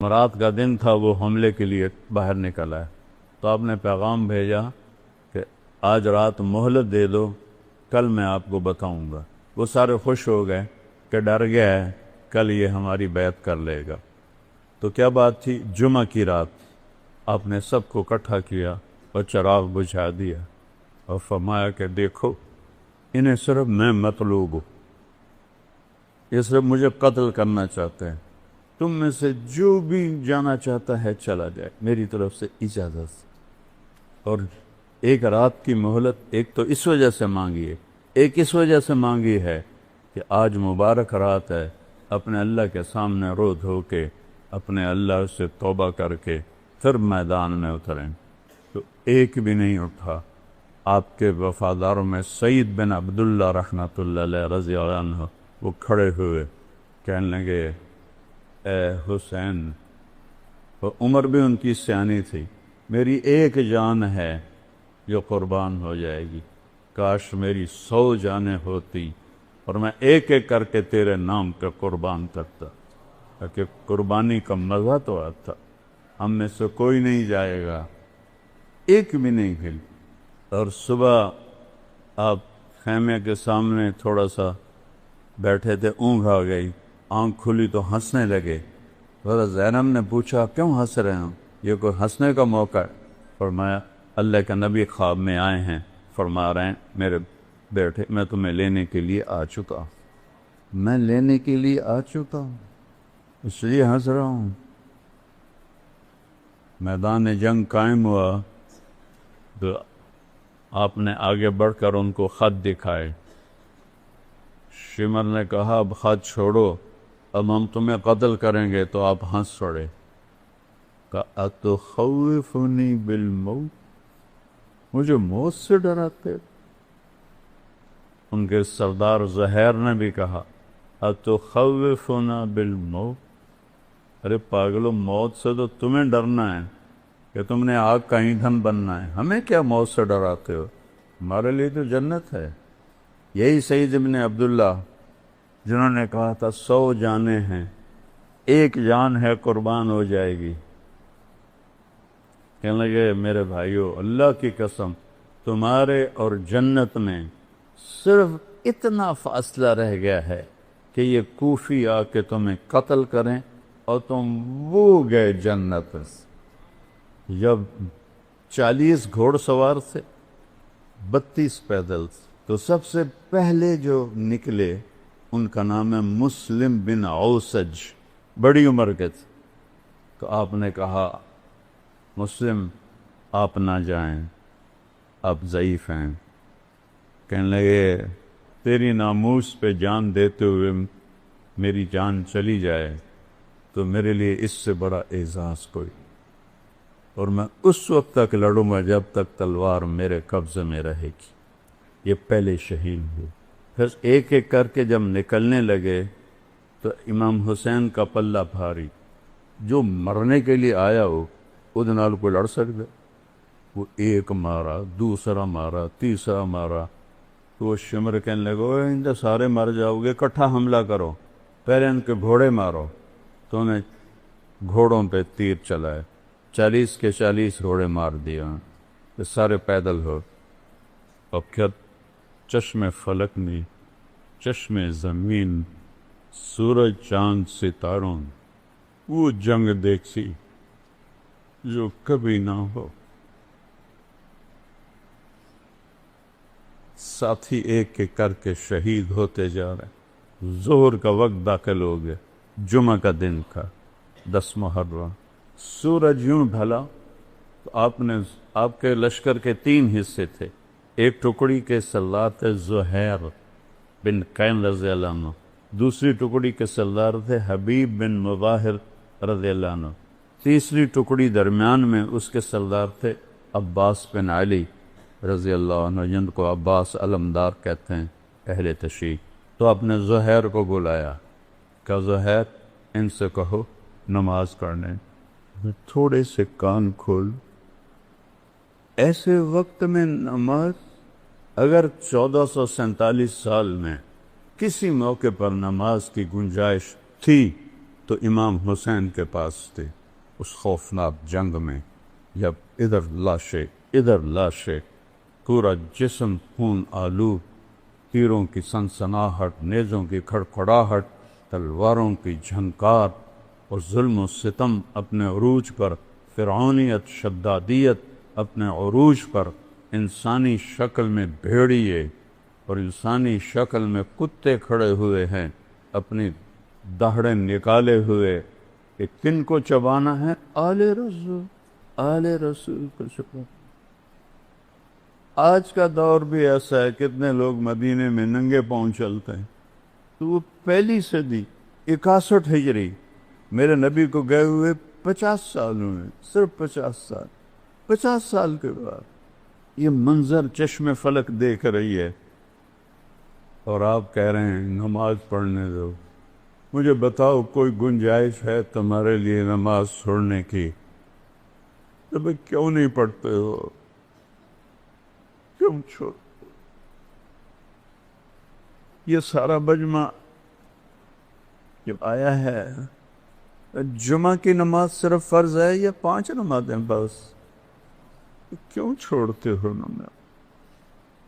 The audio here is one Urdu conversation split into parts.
رات کا دن تھا، وہ حملے کے لیے باہر نکل آئے تو آپ نے پیغام بھیجا کہ آج رات مہلت دے دو، کل میں آپ کو بتاؤں گا۔ وہ سارے خوش ہو گئے کہ ڈر گیا ہے کل یہ ہماری بیعت کر لے گا۔ تو کیا بات تھی؟ جمعہ کی رات آپ نے سب کو اکٹھا کیا اور چراغ بجھا دیا اور فرمایا کہ دیکھو انہیں صرف میں مطلوب ہوں، یہ صرف مجھے قتل کرنا چاہتے ہیں، تم میں سے جو بھی جانا چاہتا ہے چلا جائے میری طرف سے اجازت سے۔ اور ایک رات کی مہلت ایک تو اس وجہ سے مانگی ہے، ایک اس وجہ سے مانگی ہے کہ آج مبارک رات ہے، اپنے اللہ کے سامنے رو دھو کے اپنے اللہ سے توبہ کر کے پھر میدان میں اتریں۔ تو ایک بھی نہیں اٹھا۔ آپ کے وفاداروں میں سعید بن عبداللہ رحمۃ اللہ علیہ رضی اللہ عنہ وہ کھڑے ہوئے کہنے لگے اے حسین، اور عمر بھی ان کی سیانی تھی، میری ایک جان ہے جو قربان ہو جائے گی، کاش میری 100 جانیں ہوتی اور میں ایک ایک کر کے تیرے نام پہ قربان کرتا، تاکہ قربانی کا مزہ تو آتا۔ ہم میں سے کوئی نہیں جائے گا، ایک بھی نہیں ہل۔ اور صبح آپ خیمے کے سامنے تھوڑا سا بیٹھے تھے، اونگ آ گئی، آنکھ کھلی تو ہنسنے لگے۔ حضرت زینب نے پوچھا کیوں ہنس رہے ہوں، یہ کوئی ہنسنے کا موقع ہے؟ فرمایا اللہ کے نبی خواب میں آئے ہیں، فرما رہے ہیں میرے بیٹے میں تمہیں لینے کے لیے آ چکا ہوں، میں لینے کے لیے آ چکا ہوں اس لیے ہنس رہا ہوں۔ میدان جنگ قائم ہوا تو آپ نے آگے بڑھ کر ان کو خط دکھائے۔ شمر نے کہا اب خط چھوڑو، اب ہم تمہیں قتل کریں گے، تو آپ ہنس پڑے۔ کہ اتخوفنی بالموت، مجھے موت سے ڈراتے؟ ان کے سردار زہیر نے بھی کہا اتخوفنا بالموت، ارے پاگلو، موت سے تو تمہیں ڈرنا ہے کہ تم نے آگ کا ایندھن بننا ہے، ہمیں کیا موت سے ڈراتے ہو، ہمارے لیے تو جنت ہے۔ یہی سعید ابن عبداللہ جنہوں نے کہا تھا 100 جانیں ہیں، ایک جان ہے قربان ہو جائے گی، کہنے لگے میرے بھائیو اللہ کی قسم تمہارے اور جنت میں صرف اتنا فاصلہ رہ گیا ہے کہ یہ کوفی آ کے تمہیں قتل کریں اور تم وہ گئے جنت۔ جب 40 گھوڑ سوار تھے، 32 پیدل تھے، تو سب سے پہلے جو نکلے ان کا نام ہے مسلم بن اوسج، بڑی عمر کے تھے۔ تو آپ نے کہا مسلم آپ نہ جائیں، آپ ضعیف ہیں۔ کہنے لگے تیری ناموس پہ جان دیتے ہوئے میری جان چلی جائے تو میرے لیے اس سے بڑا اعزاز کوئی، اور میں اس وقت تک لڑوں گا جب تک تلوار میرے قبضے میں رہے گی۔ یہ پہلے شہید ہوئے۔ پھر ایک ایک کر کے جب نکلنے لگے تو امام حسین کا پلہ بھاری، جو مرنے کے لیے آیا ہو وہ نال کو لڑ سکتے، وہ ایک مارا، دوسرا مارا، تیسرا مارا، تو وہ شمر کہنے لگے ان سے سارے مر جاؤ گے، اکٹھا حملہ کرو، پہلے ان کے گھوڑے مارو۔ تو انہیں گھوڑوں پہ تیر چلائے، 40 کے 40 گھوڑے مار دیا، تو سارے پیدل ہو۔ اب کیا چشم فلک میں، چشم زمین، سورج چاند ستاروں، وہ جنگ دیکھی جو کبھی نہ ہو۔ ساتھی ایک ایک کر کے شہید ہوتے جا رہے۔ ظہر کا وقت داخل ہو گیا، جمعہ کا دن تھا، 10 محرم۔ سورج یوں ڈھلا تو آپ کے لشکر کے 3 حصے تھے۔ ایک ٹکڑی کے سردار تھے زہیر بن قین رضی اللہ عنہ، دوسری ٹکڑی کے سردار تھے حبیب بن مظاہر رضی اللہ عنہ، تیسری ٹکڑی درمیان میں اس کے سردار تھے عباس بن علی رضی اللہ عنہ، جن کو عباس علمدار کہتے ہیں اہل تشیع۔ تو آپ نے زہیر کو بلایا، کہا زہیر ان سے کہو نماز پڑھنے۔ تھوڑے سے کان کھول، ایسے وقت میں نماز؟ اگر 1447 سال میں کسی موقع پر نماز کی گنجائش تھی تو امام حسین کے پاس تھے اس خوفناک جنگ میں، جب ادھر لاشیں پورا جسم خون آلود، تیروں کی سنسناہٹ، نیزوں کی کھڑکھڑاہٹ، تلواروں کی جھنکار اور ظلم و ستم اپنے عروج پر، فرعونیت شدادیت اپنے عروج پر، انسانی شکل میں بھیڑیے اور انسانی شکل میں کتے کھڑے ہوئے ہیں اپنی دہڑیں نکالے ہوئے کہ کن کو چبانا ہے؟ آل رسول کو چبانا۔ آج کا دور بھی ایسا ہے، کتنے لوگ مدینے میں ننگے پاؤں چلتے ہیں، تو وہ پہلی صدی 61 ہجری میرے نبی کو گئے ہوئے 50 سال ہوئے، صرف 50 سال کے بعد یہ منظر چشم فلک دیکھ رہی ہے، اور آپ کہہ رہے ہیں نماز پڑھنے دو۔ مجھے بتاؤ کوئی گنجائش ہے تمہارے لیے نماز چھوڑنے کی؟ تو بھئی کیوں نہیں پڑھتے ہو؟ کیوں چھوڑ؟ یہ سارا مجمع جب آیا ہے، جمعہ کی نماز صرف فرض ہے یا 5 نمازیں بس؟ کیوں چھوڑتے ہو نماز؟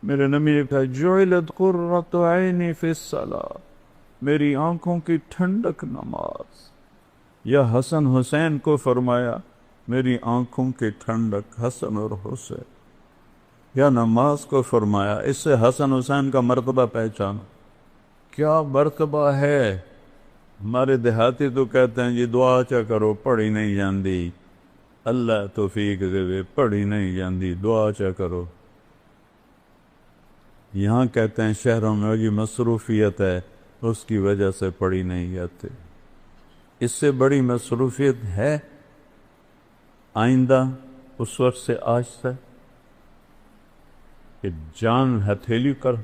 میرے نبی نے کہا جعلت قرۃ عینی فی الصلاۃ، میری آنکھوں کی ٹھنڈک نماز۔ یا حسن حسین کو فرمایا میری آنکھوں کی ٹھنڈک حسن اور حسین، یا نماز کو فرمایا۔ اس سے حسن حسین کا مرتبہ پہچانو، کیا مرتبہ ہے۔ ہمارے دیہاتی تو کہتے ہیں جی دعا چا کرو پڑھی نہیں جاندی، اللہ توفیق دے پڑھی نہیں جاندی دعا چا کرو۔ یہاں کہتے ہیں شہروں میں جی مصروفیت ہے اس کی وجہ سے پڑھی نہیں جاتے۔ اس سے بڑی مصروفیت ہے آئندہ اس وقت سے آج تک کہ جان ہتھیلی کر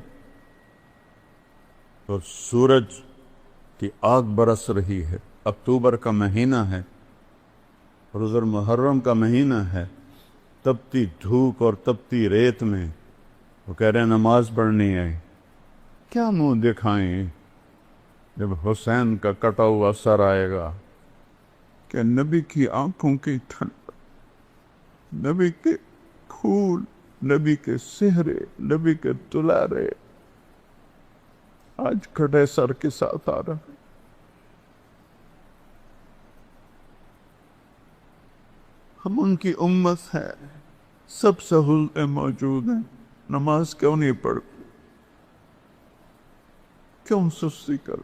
اور سورج کی آگ برس رہی ہے، اکتوبر کا مہینہ ہے، روزہ محرم کا مہینہ ہے، تپتی دھوپ اور تپتی ریت میں وہ کہہ رہے ہیں نماز پڑھنی ہے۔ کیا منہ دکھائیں جب حسین کا کٹا ہوا سر آئے گا کہ نبی کی آنکھوں کی ٹھنڈ، نبی کے پھول، نبی کے سہرے، نبی کے دلارے آج کٹے سر کے ساتھ آ رہا ہے۔ ہم ان کی امت ہے، سب سہولتیں موجود ہیں، نماز کیوں نہیں پڑھتے؟ کیوں سستی کر؟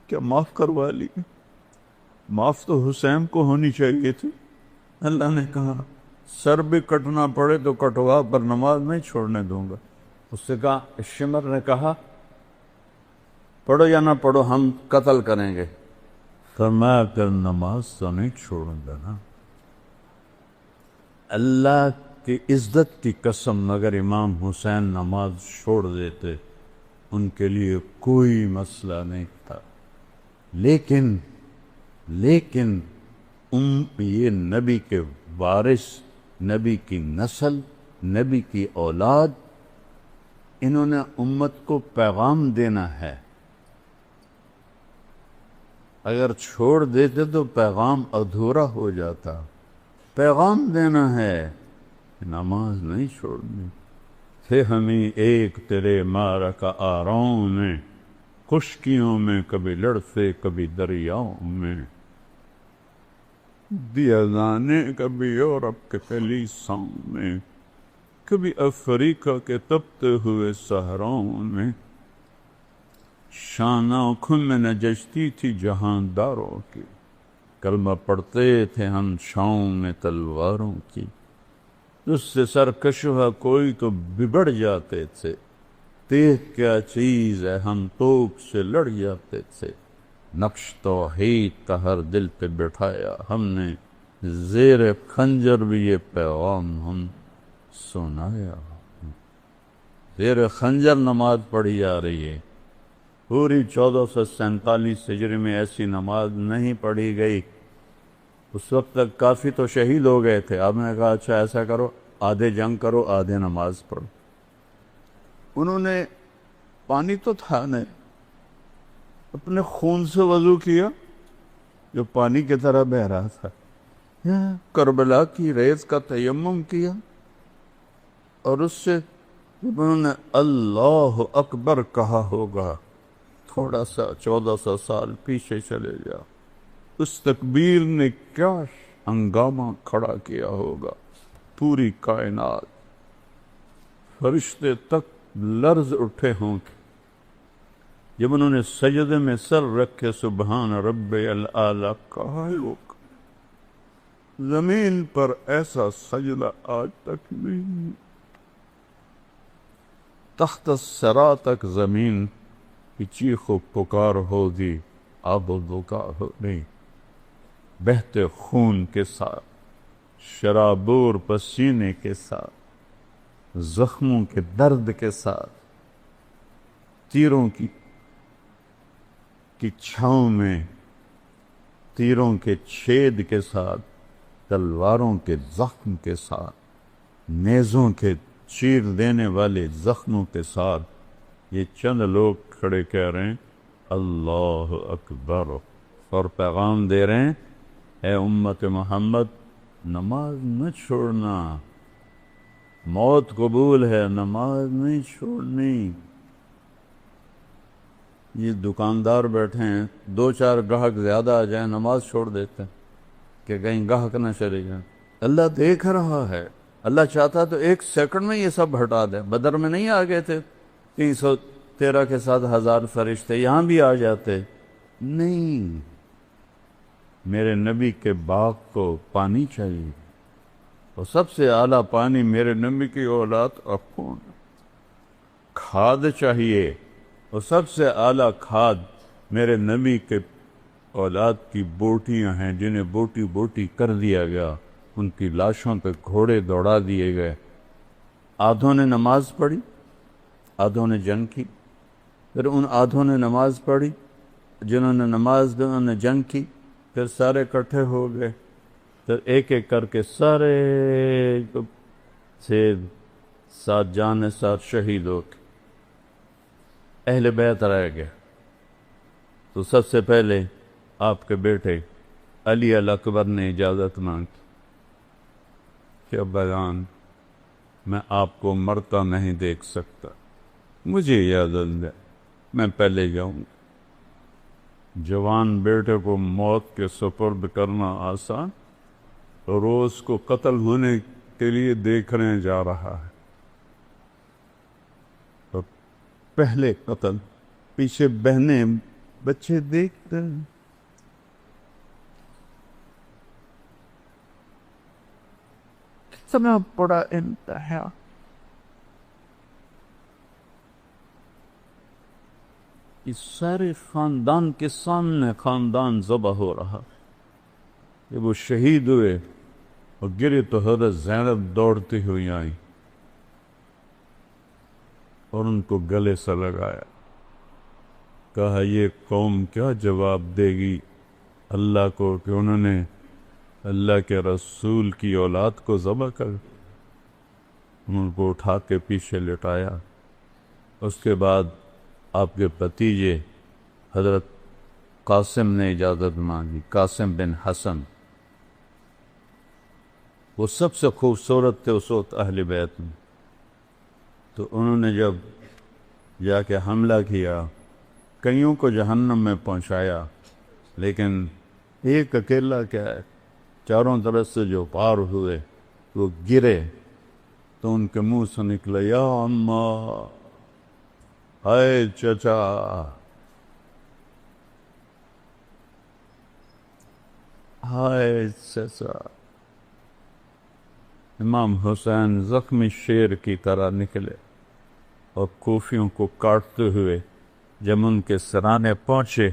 کیا معاف کروا لی؟ معاف تو حسین کو ہونی چاہیے تھی۔ اللہ نے کہا سر بھی کٹنا پڑے تو کٹوا، پر نماز نہیں چھوڑنے دوں گا۔ اس سے کہا شمر نے کہا پڑھو یا نہ پڑھو ہم قتل کریں گے، فرمایا کہ نماز تو نہیں چھوڑوں گا نا۔ اللہ کی عزت کی قسم اگر امام حسین نماز چھوڑ دیتے ان کے لیے کوئی مسئلہ نہیں تھا، لیکن یہ نبی کے وارث، نبی کی نسل، نبی کی اولاد، انہوں نے امت کو پیغام دینا ہے۔ اگر چھوڑ دیتے تو پیغام ادھورا ہو جاتا۔ پیغام دینا ہے، نماز نہیں چھوڑنی۔ تھے ہمیں ایک تیرے معرکہ آراؤں میں، خشکیوں میں کبھی لڑتے کبھی دریاؤں میں، دیا دانے کبھی یورپ کے کلیساؤں میں، کبھی افریقہ کے تپتے ہوئے صحراؤں میں، شانہ کھن میں نجشتی تھی جہانداروں کی، کلمہ پڑھتے تھے ہم چھاؤں میں تلواروں کی، اس سے سرکشہ کوئی تو بگڑ جاتے تھے، دیکھ کیا چیز ہے ہم توپ سے لڑ جاتے تھے، نقش توحید کا ہر دل پہ بٹھایا ہم نے، زیر خنجر بھی یہ پیغام ہم سنایا۔ زیر خنجر نماز پڑھی جا رہی ہے، پوری 1447 ہجری میں ایسی نماز نہیں پڑھی گئی۔ اس وقت تک کافی تو شہید ہو گئے تھے، آپ نے کہا اچھا ایسا کرو آدھے جنگ کرو آدھے نماز پڑھو۔ انہوں نے پانی تو تھا نہیں، اپنے خون سے وضو کیا جو پانی کی طرح بہ رہا تھا، یا کربلا کی ریت کا تیمم کیا، اور اس سے انہوں نے اللہ اکبر کہا ہوگا، تھوڑا سا 1400 سال پیچھے چلے جاؤ، اس تکبیر نے کیا ہنگامہ کھڑا کیا ہوگا، پوری کائنات، فرشتے تک لرز اٹھے ہوں گے جب انہوں نے سجدے میں سر رکھ کے سبحان رب العالی کہا ہوگا۔ زمین پر ایسا سجدہ آج تک نہیں، تحت الثری تک زمین کی چیخ و پکار ہوگی، آب و بکا ہوگی، بہتے خون کے ساتھ، شرابور پسینے کے ساتھ، زخموں کے درد کے ساتھ، تیروں کی چھاؤں میں، تیروں کے چھید کے ساتھ، تلواروں کے زخم کے ساتھ، نیزوں کے چیر دینے والے زخموں کے ساتھ، یہ چند لوگ کھڑے کہہ رہے ہیں اللہ اکبر، اور پیغام دے رہے ہیں اے امت محمد، نماز نہ چھوڑنا، موت قبول ہے، نماز نہیں چھوڑنی۔ یہ دکاندار بیٹھے ہیں، 2-4 گاہک زیادہ آ جائیں نماز چھوڑ دیتے ہیں کہ کہیں گاہک نہ چلے جائیں۔ اللہ دیکھ رہا ہے، اللہ چاہتا تو 1 سیکنڈ میں یہ سب ہٹا دے۔ بدر میں نہیں آ گئے تھے 313 کے ساتھ 1000 فرشتے، یہاں بھی آ جاتے، نہیں، میرے نبی کے باغ کو پانی چاہیے، اور سب سے اعلیٰ پانی میرے نبی کی اولاد کا خون، کھاد چاہیے، اور سب سے اعلیٰ کھاد میرے نبی کے اولاد کی بوٹیاں ہیں جنہیں بوٹی بوٹی کر دیا گیا، ان کی لاشوں پہ گھوڑے دوڑا دیے گئے۔ آدھوں نے نماز پڑھی، آدھوں نے جنگ کی، پھر ان آدھوں نے نماز پڑھی، جنہوں نے نماز دی انہوں نے جنگ کی، پھر سارے اکٹھے ہو گئے، پھر ایک ایک کر کے سارے سے ساتھ جان ساتھ شہید ہو گئے، اہل بیت رہ گئے۔ تو سب سے پہلے آپ کے بیٹے علی الاکبر نے اجازت مانگی کہ ابا جان میں آپ کو مرتا نہیں دیکھ سکتا، مجھے اجازت دے، میں پہلے جاؤں گا۔ جوان بیٹے کو موت کے سپرد کرنا آسان، روز کو قتل ہونے کے لیے دیکھنے جا رہا ہے، تو پہلے قتل، پیچھے بہنیں بچے دیکھتے ہیں۔ کتنا بڑا انتہا، اس سارے خاندان کے سامنے خاندان ذبح ہو رہا۔ جب وہ شہید ہوئے اور گرے تو حضرت زینب دوڑتی ہوئی آئیں اور ان کو گلے سے لگایا، کہا یہ قوم کیا جواب دے گی اللہ کو کہ انہوں نے اللہ کے رسول کی اولاد کو ذبح کر۔ ان کو اٹھا کے پیچھے لٹایا۔ اس کے بعد آپ کے بھتیجے حضرت قاسم نے اجازت مانگی، قاسم بن حسن، وہ سب سے خوبصورت تھے اس وقت اہل بیت میں، تو انہوں نے جب جا کے حملہ کیا، کئیوں کو جہنم میں پہنچایا، لیکن ایک اکیلا کیا ہے، چاروں طرف سے جو پار ہوئے وہ گرے تو ان کے منہ سے نکلا یا اماں، ہائے چچا، ہائے چچا۔ امام حسین زخمی شیر کی طرح نکلے اور کوفیوں کو کاٹتے ہوئے جب ان کے سرانے پہنچے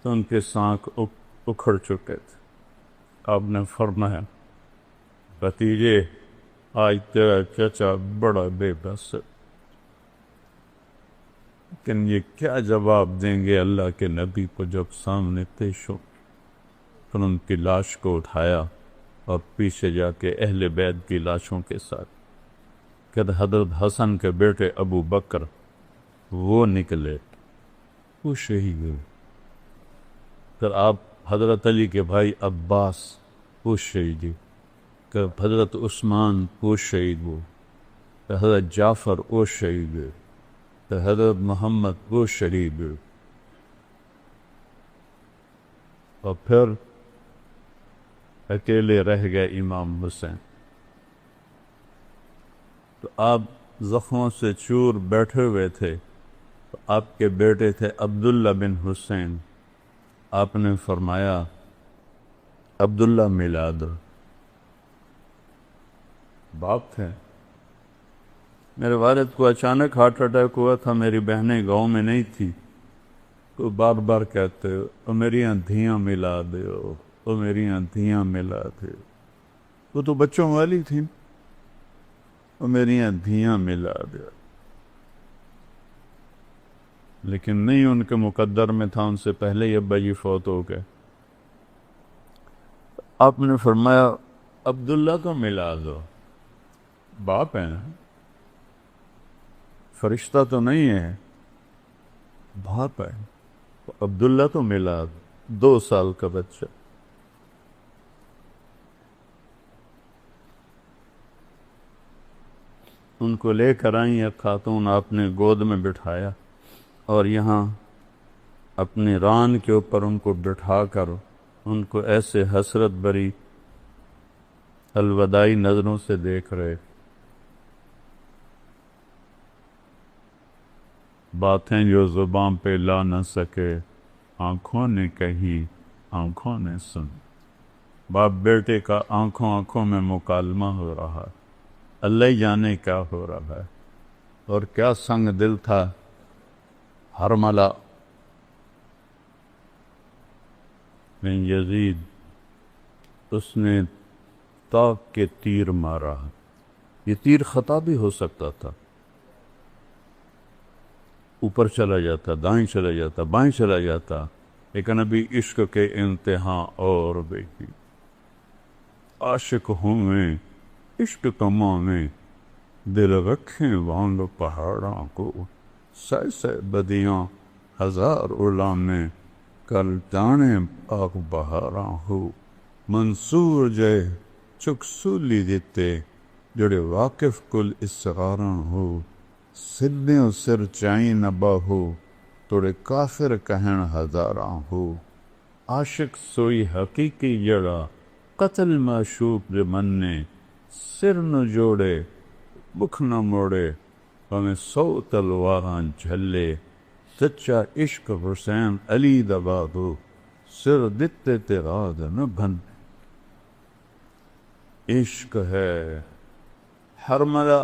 تو ان کے سانکھ اکھڑ چکے تھے۔ آپ نے فرمایا بھتیجے آج تیرا چچا بڑا بے بس ہے، لیکن یہ کیا جواب دیں گے اللہ کے نبی کو جب سامنے پیش ہو۔ پھر ان کی لاش کو اٹھایا اور پیچھے جا کے اہل بیت کی لاشوں کے ساتھ کہ حضرت حسن کے بیٹے ابو بکر وہ نکلے، وہ شہید ہوئے۔ پھر آپ حضرت علی کے بھائی عباس وہ شہید ہوئے، کہ حضرت عثمان وہ شہید ہوئے، کہ حضرت جعفر وہ شہید ہوئے، کہ حضرت محمد وہ شہید ہوئے، اور پھر اکیلے رہ گئے امام حسین۔ تو آپ زخموں سے چور بیٹھے ہوئے تھے، تو آپ کے بیٹے تھے عبداللہ بن حسین، آپ نے فرمایا عبداللہ ملا دو۔ باپ تھے، میرے والد کو اچانک ہارٹ اٹیک ہوا تھا، میری بہنیں گاؤں میں نہیں تھی، تو بار بار کہتے او میری دھیاں ملا دیو، او میری دھیاں ملا دے، وہ تو بچوں والی تھی، او میری دھیاں ملا دے، لیکن نہیں ان کے مقدر میں تھا، ان سے پہلے ہی ابا جی فوت ہو گئے۔ آپ نے فرمایا عبداللہ کو ملا دو، باپ ہے نا، فرشتہ تو نہیں ہے، باپ ہے، عبداللہ تو ملا دو، 2 سال کا بچہ۔ ان کو لے کر آئیں ایک خاتون، آپ نے گود میں بٹھایا اور یہاں اپنی ران کے اوپر ان کو بٹھا کر ان کو ایسے حسرت بری الوداعی نظروں سے دیکھ رہے، باتیں جو زبان پہ لا نہ سکے آنکھوں نے کہی آنکھوں نے سن۔ باپ بیٹے کا آنکھوں آنکھوں میں مکالمہ ہو رہا، اللہ ہی جانے کیا ہو رہا ہے، اور کیا سنگ دل تھا حرملہ بن یزید، اس نے تاک کے تیر مارا، یہ تیر خطا بھی ہو سکتا تھا، اوپر چلا جاتا، دائیں چلا جاتا، بائیں چلا جاتا، لیکن ابھی عشق کے انتہا اور بیٹی عاشق ہوں میں عشق کماں میں دل رکھیں وانگ پہاڑاں کو، سہ سہ بدیاں ہزار علامیں کل جانے آگ بہاراں ہو، منصور جے چک سولی دیتے جڑے واقف کل اسغاراں ہو، سدھیں سر چائیں نبا ہو توڑے کافر کہن ہزاراں ہو، عاشق سوئی حقیقی جڑا قتل معشوق دے مننے، سر نہ جوڑے بکھ نہ موڑے ہمیں 100 تلواراں جھلے، سچا عشق حسین علی دبا دو سر دتے تیراد نہ بھن۔ عشق ہے، حرملہ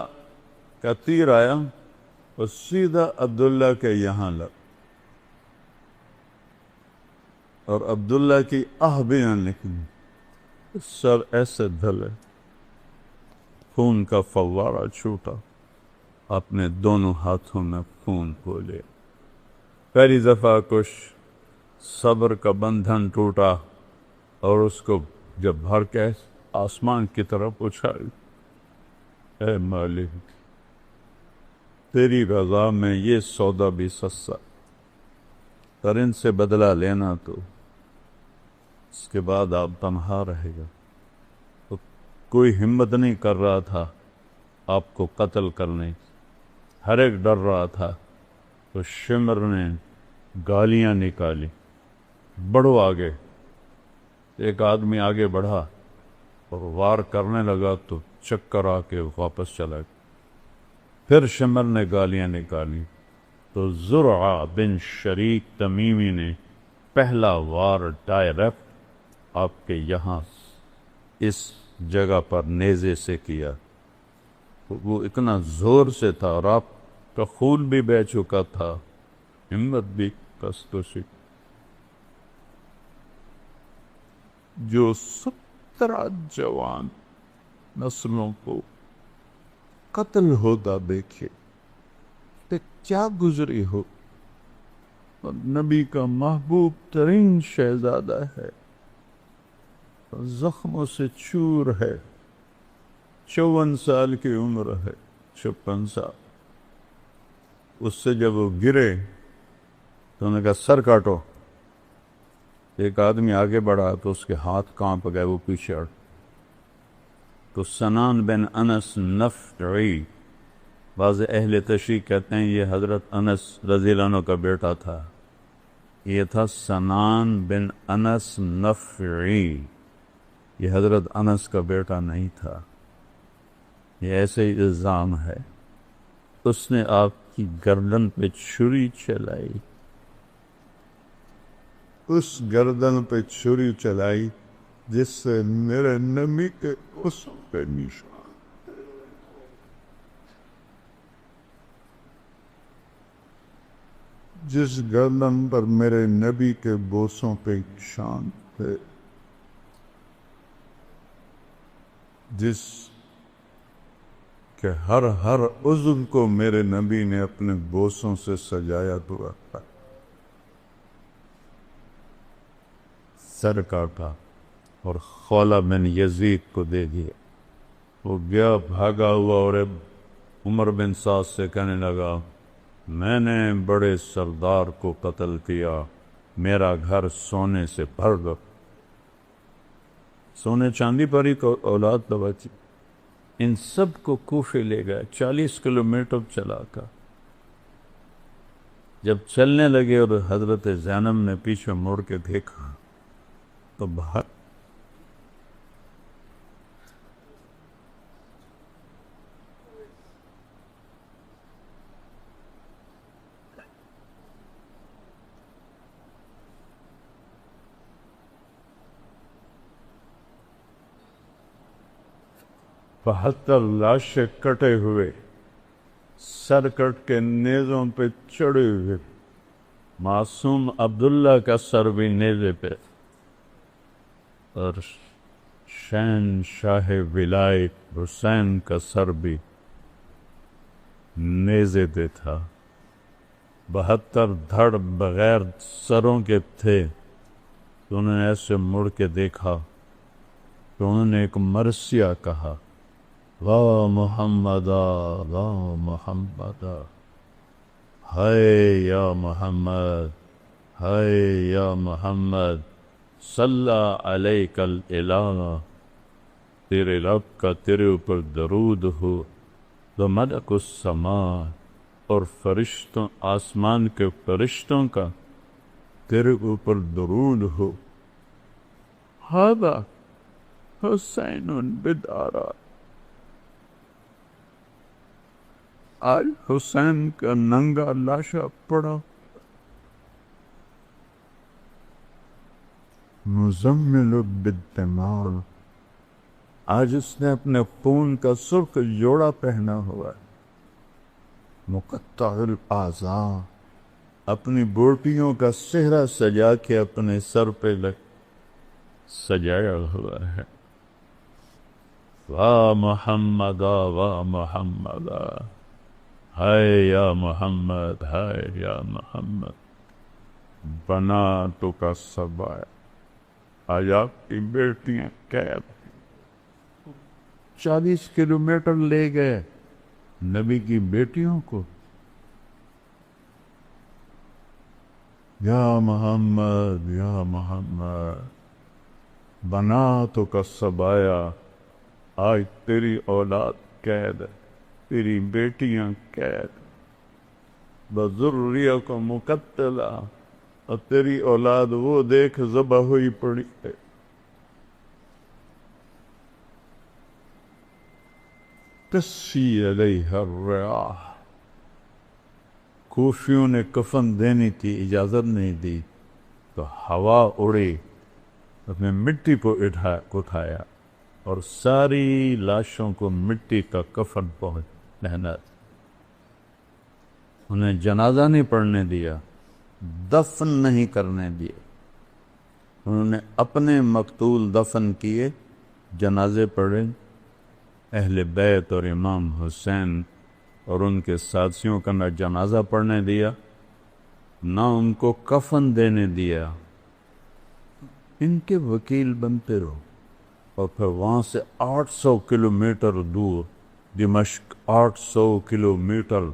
کا تیر آیا اور سیدھا عبداللہ کے یہاں لگ، اور عبداللہ کی آہ بھی نہ نکلی، سر ایسے دھلے، خون کا فوارہ چھوٹا، اپنے دونوں ہاتھوں میں خون کو لے، پہلی دفعہ کچھ صبر کا بندھن ٹوٹا، اور اس کو جب بھر کے آسمان کی طرف اچھالی، اے مالک تیری رضا میں یہ سودا بھی سستا، پر ان سے بدلہ لینا تو اس کے بعد آپ تنہا رہے گا۔ تو کوئی ہمت نہیں کر رہا تھا آپ کو قتل کرنے، ہر ایک ڈر رہا تھا، تو شمر نے گالیاں نکالی، بڑھو آگے، ایک آدمی آگے بڑھا اور وار کرنے لگا تو چکر آ کے واپس چلا گیا، پھر شمر نے گالیاں نکالی تو زرعہ بن شریک تمیمی نے پہلا وار ڈائریکٹ آپ کے یہاں اس جگہ پر نیزے سے کیا، وہ اتنا زور سے تھا اور آپ کا خون بھی بہہ چکا تھا، ہمت بھی کست و شک، جو 17 جوان نسلوں کو قتل ہوتا دیکھے تو کیا گزری ہو، اور نبی کا محبوب ترین شہزادہ ہے، زخموں سے چور ہے، 54 سال کی عمر ہے، 56 سال، اس سے جب وہ گرے تو انہوں نے کہا سر کاٹو، ایک آدمی آگے بڑھا تو اس کے ہاتھ کانپ گئے، وہ پیچھے ہٹ۔ تو سنان بن انس نفعی، بعض اہل تشریح کہتے ہیں یہ حضرت انس رضی اللہ عنہ کا بیٹا تھا، یہ تھا سنان بن انس نفعی، یہ حضرت انس کا بیٹا نہیں تھا، یہ ایسے ہی الزام ہے۔ اس نے آپ کی گردن پہ چھری چلائی، اس گردن پہ چھری چلائی جس سے میرے نبی کے اس پہ نشان، جس گردن پر میرے نبی کے بوسوں پہ نشان تھے، جس کہ ہر عضو کو میرے نبی نے اپنے بوسوں سے سجایا ہوا تھا۔ سر کاٹا اور خولہ بن یزید کو دے دیا۔ وہ گیا بھاگا ہوا اور عمر بن سعد سے کہنے لگا میں نے بڑے سردار کو قتل کیا، میرا گھر سونے سے بھر دو۔ سونے چاندی پر ہی اولاد بچی، ان سب کو کوفے لے گئے، 40 کلومیٹر چلا کر۔ جب چلنے لگے اور حضرت زینب نے پیچھے مڑ کے دیکھا تو باہر بہتر لاشیں کٹے ہوئے، سر کٹ کے نیزوں پہ چڑھے ہوئے، معصوم عبداللہ کا سر بھی نیزے پہ، اور شہنشاہ ولایت حسین کا سر بھی نیزے پہ تھا۔ 72 دھڑ بغیر سروں کے تھے، تو انہوں نے ایسے مڑ کے دیکھا تو انہوں نے ایک مرثیہ کہا، وا محمدا وا محمدا، ہائے یا محمد، ہائے یا محمد، صلی علیک الالہ، تیرے رب کا تیرے اوپر درود ہو، تو ملک السماء، اور فرشتوں آسمان کے فرشتوں کا تیرے اوپر درود ہو، ھذا حسین بدارا، آج حسین کا ننگا لاشا پڑا، مزمل بالدماء، آج اس نے اپنے خون کا سرخ جوڑا پہنا ہوا ہے، مقطع الاعضاء، اپنی بوٹیوں کا صحرا سجا کے اپنے سر پہ سجایا ہوا ہے، وا محمدا وا محمدا، ہائے یا محمد، ہائے یا محمد، بناتو کا سبایا، آج آپ کی بیٹیاں قید، 40 کلومیٹر لے گئے نبی کی بیٹیوں کو، یا محمد یا محمد، بناتو کا سبایا، آج تیری اولاد قید ہے، تیری بیٹیاں قید، بذریہ کو مقتلہ، اور تیری اولاد وہ دیکھ ذبح ہوئی پڑی ہے۔ تسفی علیہ الریاح، کوفیوں نے کفن دینی تھی، اجازت نہیں دی، تو ہوا اڑی، اس نے مٹی کو اٹھایا اور ساری لاشوں کو مٹی کا کفن پہنا، انہیں جنازہ نہیں پڑھنے دیا، دفن نہیں کرنے دیا، انہوں نے اپنے مقتول دفن کیے، جنازے پڑھے، اہل بیت اور امام حسین اور ان کے ساتھیوں کا نہ جنازہ پڑھنے دیا، نہ ان کو کفن دینے دیا، ان کے وکیل بنتے رہو، اور پھر وہاں سے 800 کلومیٹر دور دمشق، 800 کلومیٹر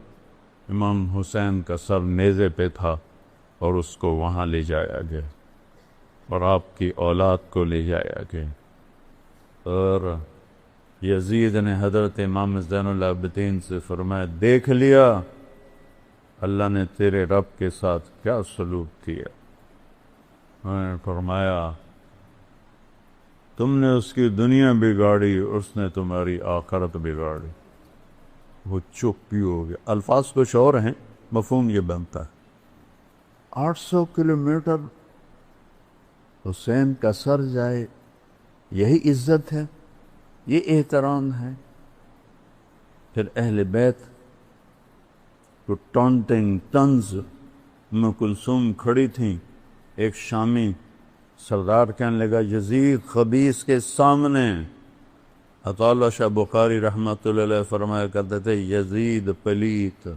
امام حسین کا سر نیزے پہ تھا اور اس کو وہاں لے جایا گیا۔ اور آپ کی اولاد کو لے جایا گیا۔ اور یزید نے حضرت امام زین العابدین سے فرمایا، دیکھ لیا اللہ نے تیرے رب کے ساتھ کیا سلوک کیا۔ انہوں نے فرمایا، تم نے اس کی دنیا بگاڑی، اس نے تمہاری آخرت بگاڑی۔ وہ چپ ہی ہو گیا۔ الفاظ کچھ اور ہیں، مفہوم یہ بنتا ہے۔ 800 کلومیٹر حسین کا سر جائے، یہی عزت ہے، یہ احترام ہے۔ پھر اہل بیت کو ٹانٹنگ طنز، ام کلثوم کھڑی تھیں، ایک شامی سردار کہنے لگا، یزید خبیث کے سامنے عطا اللہ شاہ بخاری رحمۃ اللہ علیہ فرمایا کرتے تھے، یزید پلیت۔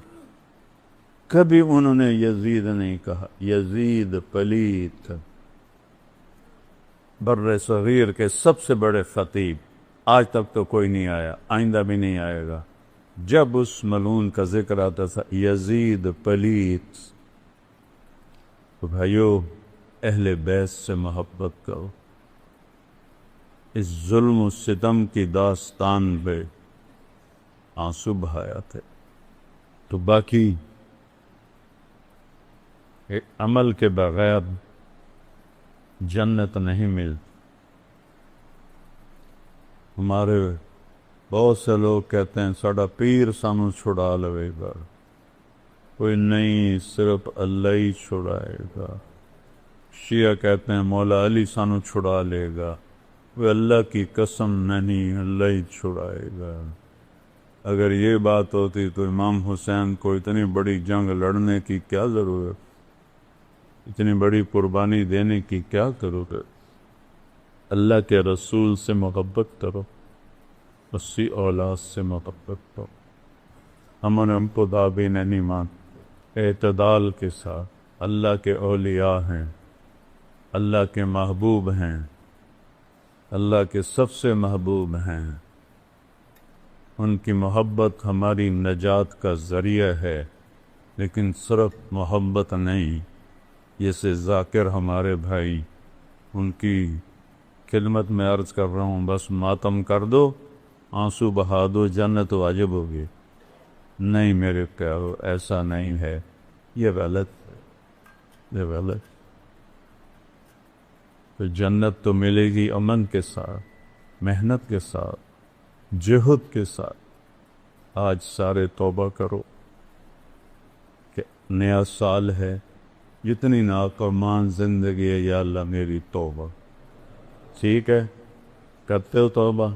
کبھی انہوں نے یزید نہیں کہا، یزید پلیت۔ بر صغیر کے سب سے بڑے خطیب، آج تک تو کوئی نہیں آیا، آئندہ بھی نہیں آئے گا، جب اس ملعون کا ذکر آتا تھا یزید پلیت۔ تو بھائیو، اہل بیت سے محبت کرو۔ اس ظلم و ستم کی داستان پہ آنسو بہایا تھے۔ تو باقی عمل کے بغیر جنت نہیں ملتی۔ ہمارے بہت سے لوگ کہتے ہیں ساڑا پیر سانو چھڑا لوے گا، کوئی نہیں، صرف اللہ ہی چھڑائے گا۔ شیعہ کہتے ہیں مولا علی سانو چھڑا لے گا، وہ اللہ کی قسم نہیں، اللہ ہی چھڑائے گا۔ اگر یہ بات ہوتی تو امام حسین کو اتنی بڑی جنگ لڑنے کی کیا ضرورت، اتنی بڑی قربانی دینے کی کیا ضرورت؟ اللہ کے رسول سے محبت کرو، اسی اولاد سے محبت کرو۔ ہم کو دابی نہیں مان، اعتدال کے ساتھ۔ اللہ کے اولیاء ہیں، اللہ کے محبوب ہیں، اللہ کے سب سے محبوب ہیں۔ ان کی محبت ہماری نجات کا ذریعہ ہے، لیکن صرف محبت نہیں۔ جیسے ذاکر ہمارے بھائی، ان کی خدمت میں عرض کر رہا ہوں، بس ماتم کر دو، آنسو بہا دو، جنت واجب ہوگی۔ نہیں میرے پیارو، ایسا نہیں ہے، یہ غلط ہے، یہ غلط۔ تو جنت تو ملے گی امن کے ساتھ، محنت کے ساتھ، جہد کے ساتھ۔ آج سارے توبہ کرو کہ نیا سال ہے، جتنی ناکامان زندگی ہے، یا اللہ میری توبہ۔ ٹھیک ہے، کرتے ہو توبہ؟